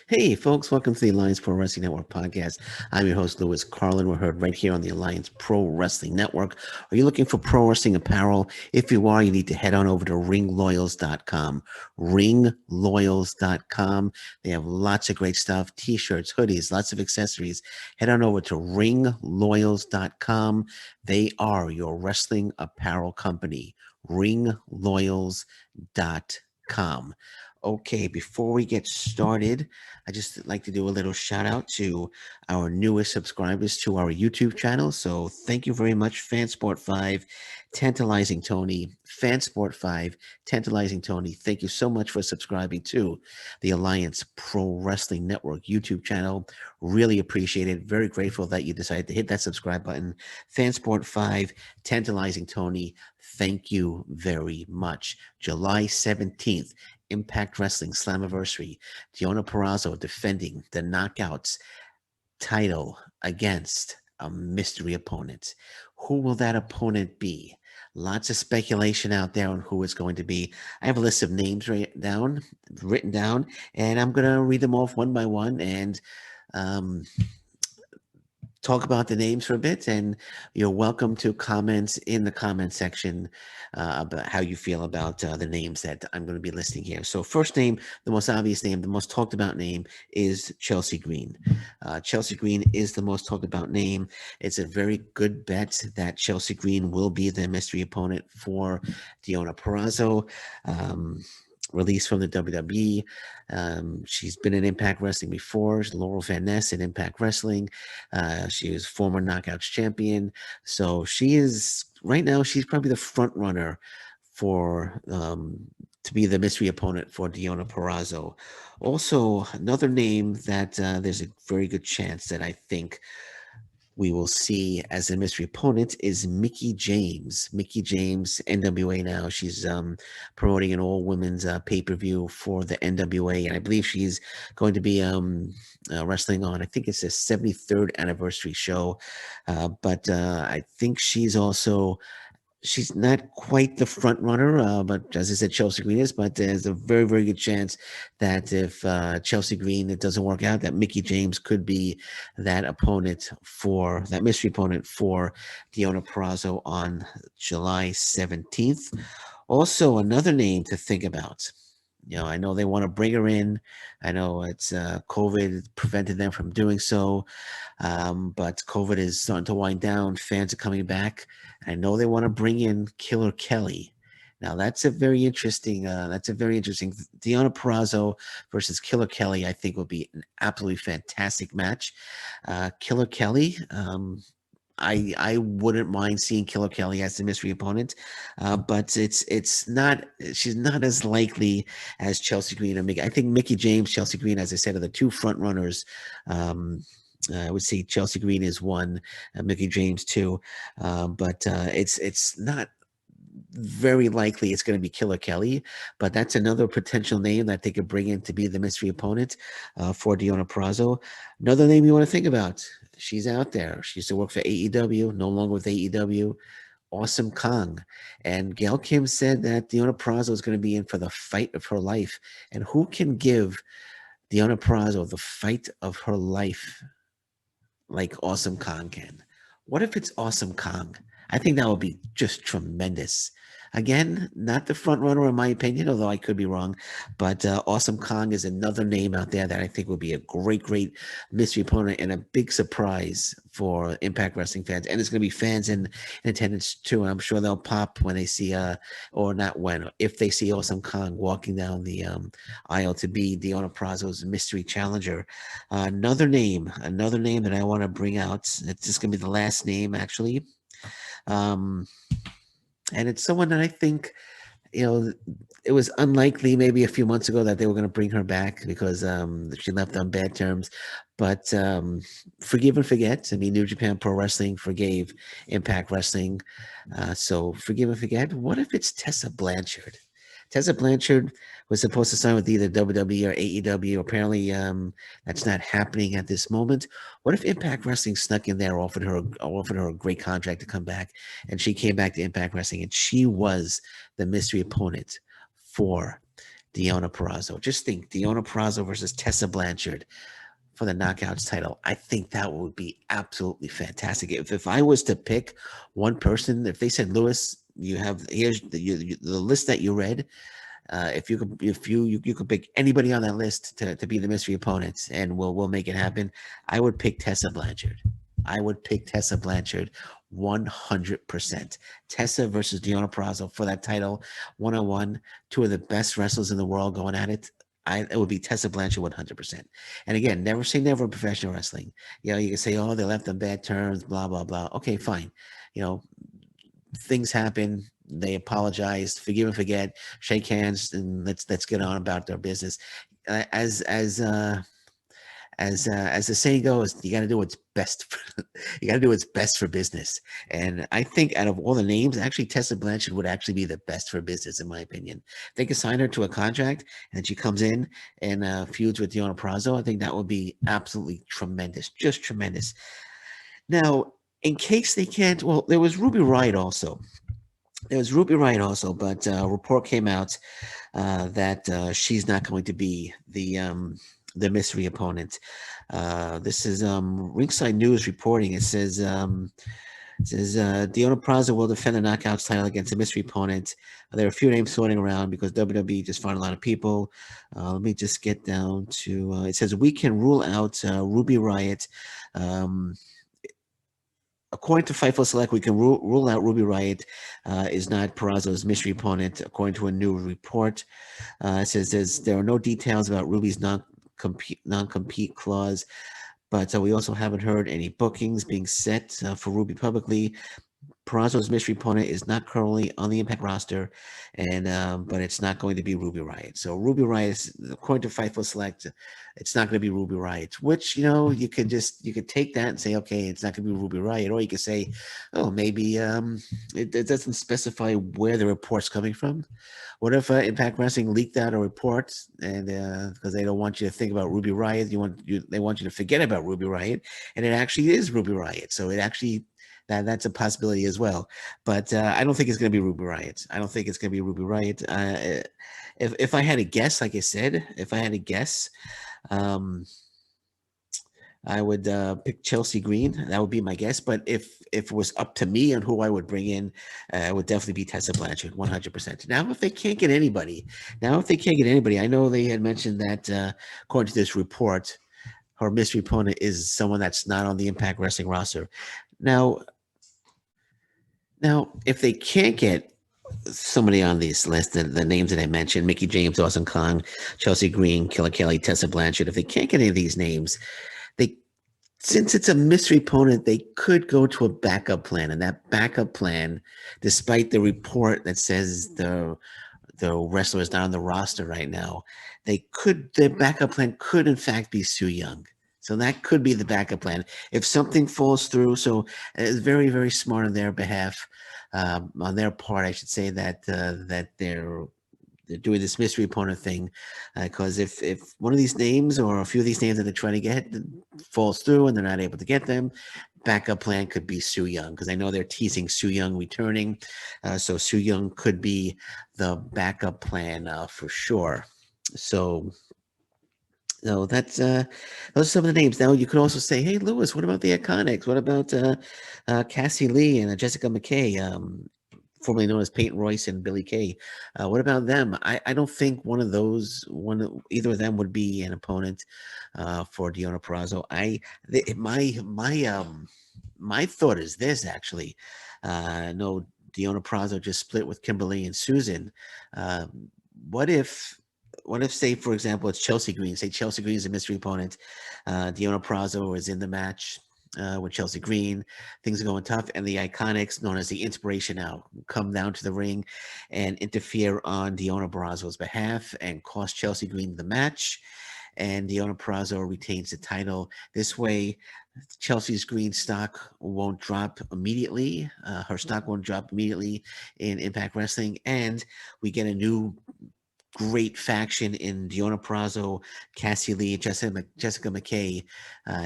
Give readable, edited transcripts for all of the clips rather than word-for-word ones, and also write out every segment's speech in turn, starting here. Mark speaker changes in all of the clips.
Speaker 1: Hey, folks, welcome to the Alliance Pro Wrestling Network podcast. I'm your host, Louis Carlin. We're heard right here on the Alliance Pro Wrestling Network. Are you looking for pro wrestling apparel? If you are, you need to head on over to ringloyals.com. Ringloyals.com. They have lots of great stuff, t-shirts, hoodies, lots of accessories. Head on over to ringloyals.com. They are your wrestling apparel company. Ringloyals.com. Okay, before we get started, I just like to do a little shout out to our newest subscribers to our YouTube channel. So thank you very much, Fansport5, Tantalizing Tony, Fansport5, Tantalizing Tony. Thank you so much for subscribing to the Alliance Pro Wrestling Network YouTube channel. Really appreciate it. Very grateful that you decided to hit that subscribe button. Fansport5, Tantalizing Tony, thank you very much. July 17th. Impact Wrestling Slammiversary, Deonna Purrazzo defending the Knockouts title against a mystery opponent. Who will that opponent be? Lots of speculation out there on who it's going to be. I have a list of names written down, and I'm going to read them off one by one and um, talk about the names for a bit, and you're welcome to comments in the comment section about how you feel about the names that I'm going to be listing here. So first name, the most obvious name, the most talked about name is Chelsea Green. Chelsea Green is the most talked about name. It's a very good bet that Chelsea Green will be the mystery opponent for Deonna Purrazzo. Released from the WWE. She's been in Impact Wrestling before. Laurel Van Ness in Impact Wrestling. She was former Knockouts champion. So she is, right now, she's probably the front runner for to be the mystery opponent for Deonna Purrazzo. Also, another name that there's a very good chance that I think we will see as a mystery opponent is Mickie James. Mickie James, NWA now. She's promoting an all-women's pay-per-view for the NWA, and I believe she's going to be wrestling on, I think it's a 73rd anniversary show. But I think she's not quite the front runner, but as I said, Chelsea Green is. But there's a very, very good chance that if Chelsea Green it doesn't work out, that Mickie James could be that opponent for that mystery opponent for Deonna Purrazzo on July 17th. Also, another name to think about. I know they want to bring her in. I know it's COVID prevented them from doing so, but COVID is starting to wind down. Fans are coming back. I know they want to bring in Killer Kelly. Now that's a very interesting. Deonna Purrazzo versus Killer Kelly. I think will be an absolutely fantastic match. Killer Kelly. I wouldn't mind seeing Killer Kelly as the mystery opponent, but it's not she's not as likely as Chelsea Green and Mickey. I think Mickie James, Chelsea Green, as I said, are the two front runners. I would say Chelsea Green is one, Mickie James two, but it's not very likely it's going to be Killer Kelly, but that's another potential name that they could bring in to be the mystery opponent for Deonna Purrazzo. Another name you want to think about. She's out there. She used to work for AEW, no longer with AEW. Awesome Kong. And Gail Kim said that Deonna Purrazzo is going to be in for the fight of her life. And who can give Deonna Purrazzo the fight of her life like Awesome Kong can? What if it's Awesome Kong? I think that would be just tremendous. Again, not the front runner in my opinion, although I could be wrong. But Awesome Kong is another name out there that I think would be a great, great mystery opponent and a big surprise for Impact Wrestling fans. And it's going to be fans in attendance too. And I'm sure they'll pop when they see, or not when, if they see Awesome Kong walking down the aisle to be Deonna Purrazzo's mystery challenger. Another name that I want to bring out. It's just going to be the last name, actually. Um, and it's someone that I think, it was unlikely maybe a few months ago that they were going to bring her back because she left on bad terms. But forgive and forget. I mean, New Japan Pro Wrestling forgave Impact Wrestling. So forgive and forget. What if it's Tessa Blanchard? Tessa Blanchard was supposed to sign with either WWE or AEW. Apparently, that's not happening at this moment. What if Impact Wrestling snuck in there, offered her a great contract to come back, and she came back to Impact Wrestling, and she was the mystery opponent for Deonna Purrazzo. Just think, Deonna Purrazzo versus Tessa Blanchard for the Knockouts title. I think that would be absolutely fantastic. If I was to pick one person, if they said, Lewis, you have here's the list that you read. If you could, if you could pick anybody on that list to be the mystery opponents, and we'll make it happen, I would pick Tessa Blanchard. I would pick Tessa Blanchard 100%. Tessa versus Deonna Purrazzo for that title, 1-on-1, two of the best wrestlers in the world going at it. It would be Tessa Blanchard 100%. And again, never say never in professional wrestling. You know, you can say, oh, they left on bad terms, blah, blah, blah. Okay, fine. You know, things happen. They apologize, forgive and forget, shake hands, and let's get on about their business. As the saying goes, you got to do what's best. You got to do what's best for business. And I think out of all the names, actually Tessa Blanchard would actually be the best for business, in my opinion. They could sign her to a contract, and then she comes in and feuds with Deonna Purrazzo. I think that would be absolutely tremendous, just tremendous. Now, in case they can't, well, there was Ruby Riott also. There was Ruby Riott also, but a report came out that she's not going to be the mystery opponent. This is Ringside News reporting. It says Deonna Purrazzo will defend the Knockouts title against a mystery opponent. There are a few names floating around because WWE just found a lot of people. Let me just get down to. It says we can rule out Ruby Riott. According to Fightful Select, we can rule out Ruby Riott is not Purrazzo's mystery opponent, according to a new report. It says there are no details about Ruby's non-compete clause, but we also haven't heard any bookings being set for Ruby publicly. Purrazzo's mystery opponent is not currently on the Impact roster, and but it's not going to be Ruby Riott. So Ruby Riott, according to Fightful Select, it's not going to be Ruby Riott. Which you could take that and say, okay, it's not going to be Ruby Riott, or you could say, oh, maybe it doesn't specify where the report's coming from. What if Impact Wrestling leaked out a report, and because they don't want you to think about Ruby Riott, they want you to forget about Ruby Riott, and it actually is Ruby Riott. So it actually that's a possibility as well. But I don't think it's going to be Ruby Riott. I don't think it's going to be Ruby Riott. If I had to guess, like I said, if I had to guess, um, I would pick Chelsea Green. That would be my guess. But if it was up to me on who I would bring in, it would definitely be Tessa Blanchard, 100%. Now, if they can't get anybody, I know they had mentioned that according to this report, her mystery opponent is someone that's not on the Impact Wrestling roster. Now, if they can't get somebody on this list, the names that I mentioned, Mickey James, Awesome Kong, Chelsea Green, Killer Kelly, Tessa Blanchard, if they can't get any of these names, they since it's a mystery opponent, they could go to a backup plan. And that backup plan, despite the report that says the wrestler is not on the roster right now, their backup plan could in fact be Su Yung. So that could be the backup plan if something falls through. So it's very, very smart on their behalf, on their part, I should say, that they're doing this mystery opponent thing, because if one of these names or a few of these names that they're trying to get falls through and they're not able to get them, backup plan could be Su Yung, because I know they're teasing Su Yung returning, so Su Yung could be the backup plan for sure. So that's those are some of the names. Now you could also say, hey Lewis, what about the Iconics? What about Cassie Lee and Jessica McKay, formerly known as Peyton Royce and Billy Kay? What about them? I don't think either of them would be an opponent for Deonna Purrazzo. My thought is this actually. No, Deonna Purrazzo just split with Kimberly and Susan. What if say, for example, it's Chelsea Green. Say Chelsea Green is a mystery opponent. Deonna Purrazzo is in the match with Chelsea Green. Things are going tough, and the Iconics, known as the Inspiration Now, come down to the ring and interfere on Deonna Purrazzo's behalf and cost Chelsea Green the match. And Deonna Purrazzo retains the title. This way, Chelsea's Green stock won't drop immediately. Her stock won't drop immediately in Impact Wrestling, and we get a new great faction in Deonna Purrazzo, Cassie Lee, Jessica McKay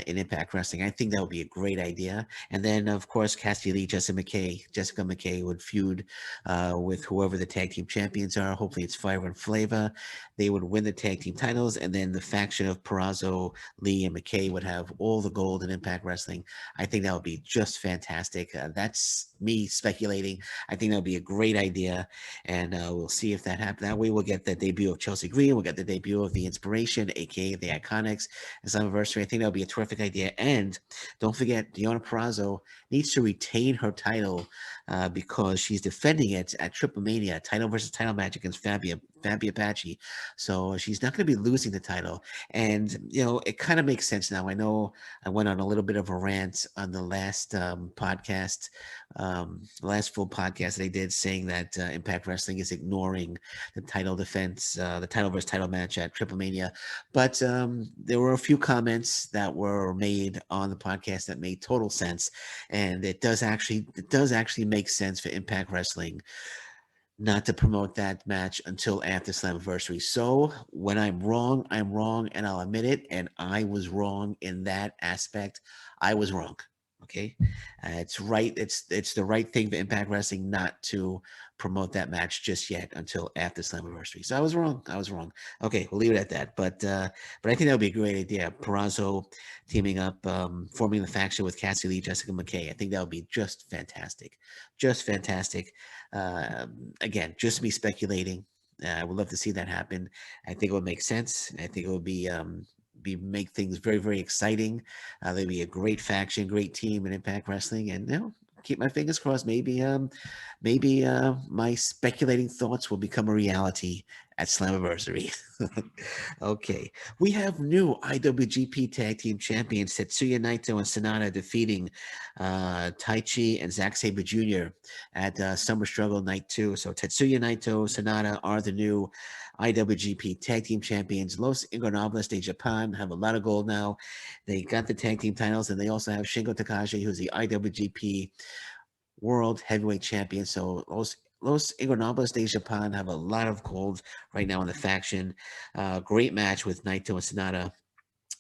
Speaker 1: in Impact Wrestling. I think that would be a great idea. And then, of course, Cassie Lee, Jessica McKay would feud with whoever the tag team champions are. Hopefully, it's Fire and Flavor. They would win the tag team titles, and then the faction of Purrazzo, Lee, and McKay would have all the gold in Impact Wrestling. I think that would be just fantastic. That's me speculating. I think that would be a great idea, and we'll see if that happens. That way, we'll get the debut of Chelsea Green. We'll get the debut of the Inspiration, aka the Iconics, and Slammiversary. I think that would be a terrific idea. And don't forget, Deonna Purrazzo needs to retain her title because she's defending it at Triple Mania, title versus title match against Fabi Apache. So she's not going to be losing the title. And, it kind of makes sense now. I know I went on a little bit of a rant on the last podcast, the last full podcast that I did, saying that Impact Wrestling is ignoring the title defense, the title versus title match at Triple Mania. But there were a few comments that were made on the podcast that made total sense, and it does actually make sense for Impact Wrestling not to promote that match until after Slammiversary. So when I'm wrong, and I'll admit it. And I was wrong in that aspect. I was wrong. Okay, it's right. It's the right thing for Impact Wrestling not to promote that match just yet until after Slammiversary. So I was wrong. Okay, we'll leave it at that. But I think that would be a great idea. Purrazzo teaming up, forming the faction with Cassie Lee, Jessica McKay. I think that would be just fantastic. Just fantastic. Again, just me speculating. I would love to see that happen. I think it would make sense. I think it would be make things very, very exciting. They'd be a great faction, great team in Impact Wrestling, and keep my fingers crossed. Maybe my speculating thoughts will become a reality at Slammiversary. Okay, we have new IWGP Tag Team Champions Tetsuya Naito and Sonata defeating Taichi and Zack Sabre Jr. at Summer Struggle Night 2. So Tetsuya Naito, Sonata are the new IWGP Tag Team Champions. Los Ingobernables de Japan have a lot of gold now. They got the tag team titles, and they also have Shingo Takagi, who's the IWGP World Heavyweight Champion. So Los Ingobernables de Japan have a lot of gold right now in the faction. Great match with Naito and Sonata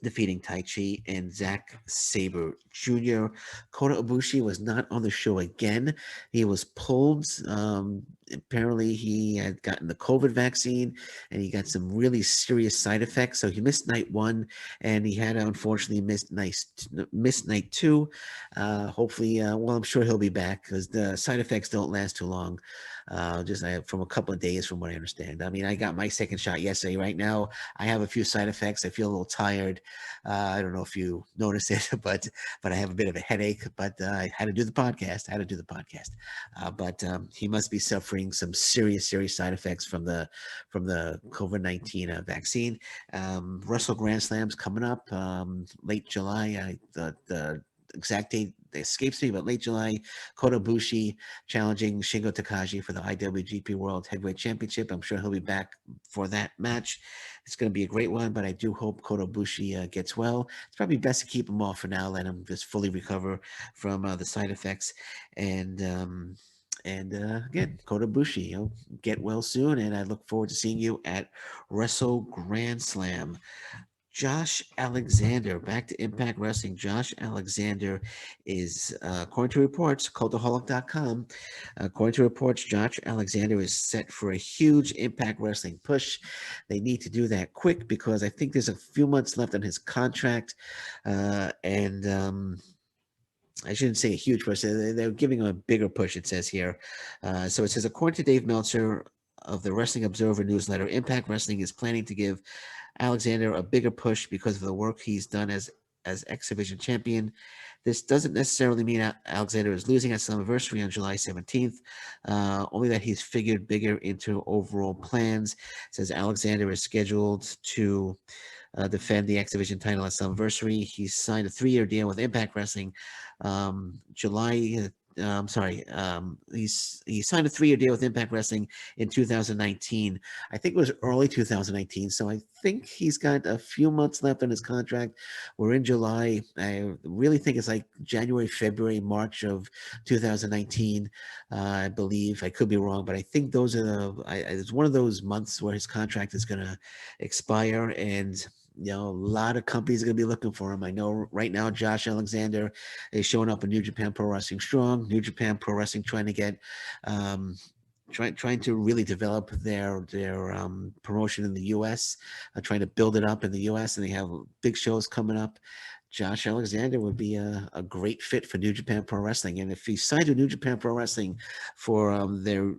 Speaker 1: defeating Taichi and Zack Sabre Jr. Kota Ibushi was not on the show again. He was pulled. Apparently, he had gotten the COVID vaccine and he got some really serious side effects. So he missed night 1, and he had unfortunately missed night 2. Hopefully, well, I'm sure he'll be back because the side effects don't last too long. Just from a couple of days, from what I understand. I mean, I got my second shot yesterday. Right now, I have a few side effects. I feel a little tired. I don't know if you noticed it, but I have a bit of a headache. But I had to do the podcast. But he must be suffering some serious side effects from the COVID-19 vaccine. Russell Grand Slams coming up late July. The exact date escapes me, but late July, Kota Ibushi challenging Shingo Takagi for the IWGP World Heavyweight Championship. I'm sure he'll be back for that match. It's going to be a great one, but I do hope Kota Ibushi gets well. It's probably best to keep him off for now, let him just fully recover from the side effects. And again, Kota Ibushi, get well soon, and I look forward to seeing you at Wrestle Grand Slam. Josh Alexander, back to Impact Wrestling. Josh Alexander is, according to reports, Cultaholic.com, according to reports, Josh Alexander is set for a huge Impact Wrestling push. They need to do that quick because I think there's a few months left on his contract. And I shouldn't say a huge push. They're giving him a bigger push, it says here. So it says, according to Dave Meltzer of the Wrestling Observer newsletter, Impact Wrestling is planning to give Alexander a bigger push because of the work he's done as X Division champion. This doesn't necessarily mean Alexander is losing at Slammiversary on July 17th, only that he's figured bigger into overall plans. It says Alexander is scheduled to defend the X Division title at Slammiversary. He signed a 3-year deal with Impact Wrestling July sorry, he signed a 3-year deal with Impact Wrestling in 2019. I think it was early 2019. So I think he's got a few months left on his contract. We're in July. I really think it's like January, February, March of 2019. I believe I could be wrong, but I think those are it's one of those months where his contract is going to expire, and a lot of companies are going to be looking for him. I know right now Josh Alexander is showing up in New Japan Pro Wrestling Strong. New Japan Pro Wrestling trying to get um, trying to really develop their promotion in the U.S., trying to build it up in the U.S., and they have big shows coming up. Josh Alexander would be a great fit for New Japan Pro Wrestling, and if he signed to New Japan Pro Wrestling for their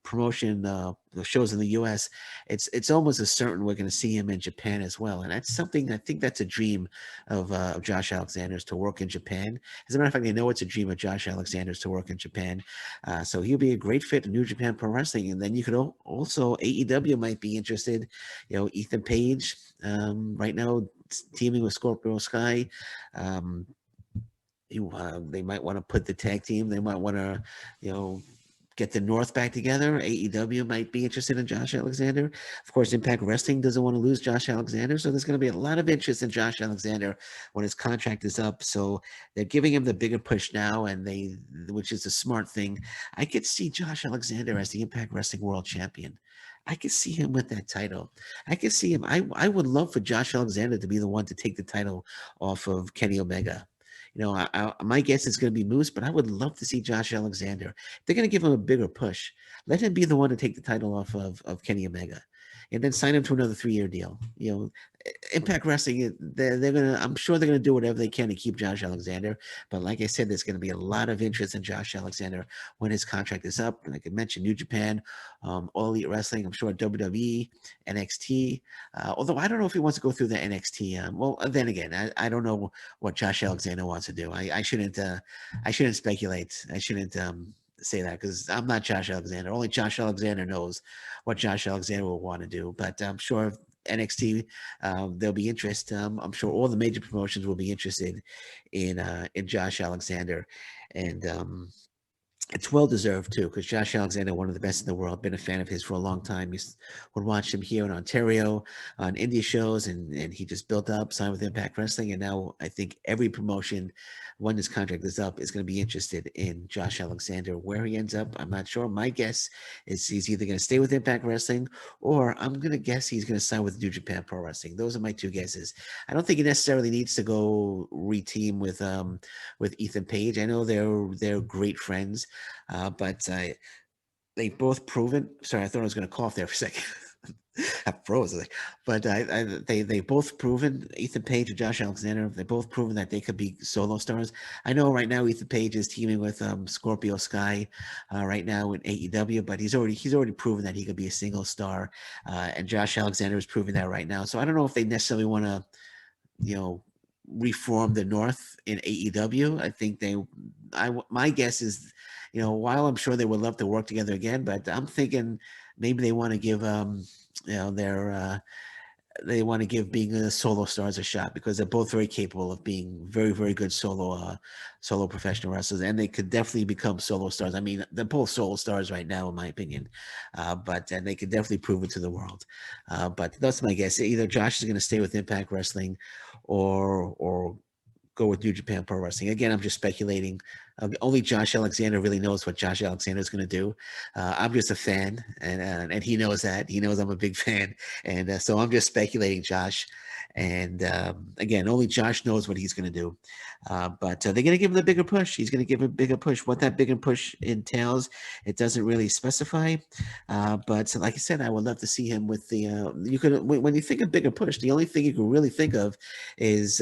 Speaker 1: promotion the shows in the U.S., it's almost a certain we're going to see him in Japan as well, and that's something I think that's a dream of Josh Alexander's, to work in Japan. As a matter of fact, I know it's a dream of Josh Alexander's to work in Japan, so he'll be a great fit in New Japan Pro Wrestling, and then you could also AEW might be interested. Ethan Page right now teaming with Scorpio Sky. Um, they might want to put the tag team. They might want to, you know, get the North back together. AEW might be interested in Josh Alexander. Of course, Impact Wrestling doesn't want to lose Josh Alexander, so there's going to be a lot of interest in Josh Alexander when his contract is up. So they're giving him the bigger push now, which is a smart thing. I could see Josh Alexander as the Impact Wrestling World Champion. I could see him with that title. I could see him. I would love for Josh Alexander to be the one to take the title off of Kenny Omega. My guess is going to be Moose, but I would love to see Josh Alexander. They're going to give him a bigger push. Let him be the one to take the title off of Kenny Omega, and then sign him to another 3-year deal. Impact Wrestling, they're gonna. I'm sure they're gonna do whatever they can to keep Josh Alexander. But like I said, there's gonna be a lot of interest in Josh Alexander when his contract is up. And I could mention New Japan, All Elite Wrestling. I'm sure WWE, NXT. Although I don't know if he wants to go through the NXT. Well, then again, I don't know what Josh Alexander wants to do. I shouldn't speculate. I shouldn't say that because I'm not Josh Alexander. Only Josh Alexander knows what Josh Alexander will want to do. But I'm sure NXT, there'll be interest. I'm sure all the major promotions will be interested in Josh Alexander, and it's well deserved too, because Josh Alexander, one of the best in the world, been a fan of his for a long time. Would watch him here in Ontario on indie shows, and he just built up, signed with Impact Wrestling, and now I think every promotion, when his contract is up, is going to be interested in Josh Alexander. Where he ends up, I'm not sure. My guess is he's either going to stay with Impact Wrestling, or I'm going to guess he's going to sign with New Japan Pro Wrestling. Those are my two guesses. I don't think he necessarily needs to go reteam with Ethan Page. I know they're great friends. But they both proven. Sorry, I thought I was going to cough there for a second. I froze. But they both proven, Ethan Page and Josh Alexander. They both proven that they could be solo stars. I know right now Ethan Page is teaming with Scorpio Sky right now in AEW, but he's already proven that he could be a single star. And Josh Alexander is proving that right now. So I don't know if they necessarily want to, reform the North in AEW. I think my guess is, while I'm sure they would love to work together again, but I'm thinking maybe they want to give, they want to give being a solo stars a shot, because they're both very capable of being very, very good solo professional wrestlers, and they could definitely become solo stars. I mean, they're both solo stars right now, in my opinion, and they could definitely prove it to the world. But that's my guess. Either Josh is going to stay with Impact Wrestling, or go with New Japan Pro Wrestling. Again, I'm just speculating. Only Josh Alexander really knows what Josh Alexander is going to do. I'm just a fan, and he knows that. He knows I'm a big fan, and so I'm just speculating, Josh. And again, only Josh knows what he's going to do. But they're going to give him the bigger push. He's going to give him a bigger push. What that bigger push entails, it doesn't really specify. But like I said, I would love to see him with the. When you think of bigger push, the only thing you can really think of is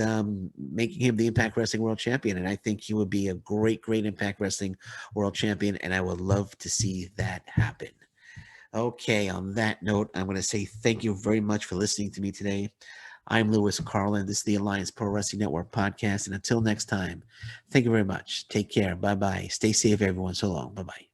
Speaker 1: making him the Impact Wrestling World Champion, and I think he would be a great Impact Wrestling World Champion, and I would love to see that happen. Okay, on that note, I'm going to say thank you very much for listening to me today. I'm Lewis Carlin. This is the Alliance Pro Wrestling Network podcast, and until next time, thank you very much. Take care. Bye-bye. Stay safe, everyone. So long. Bye-bye.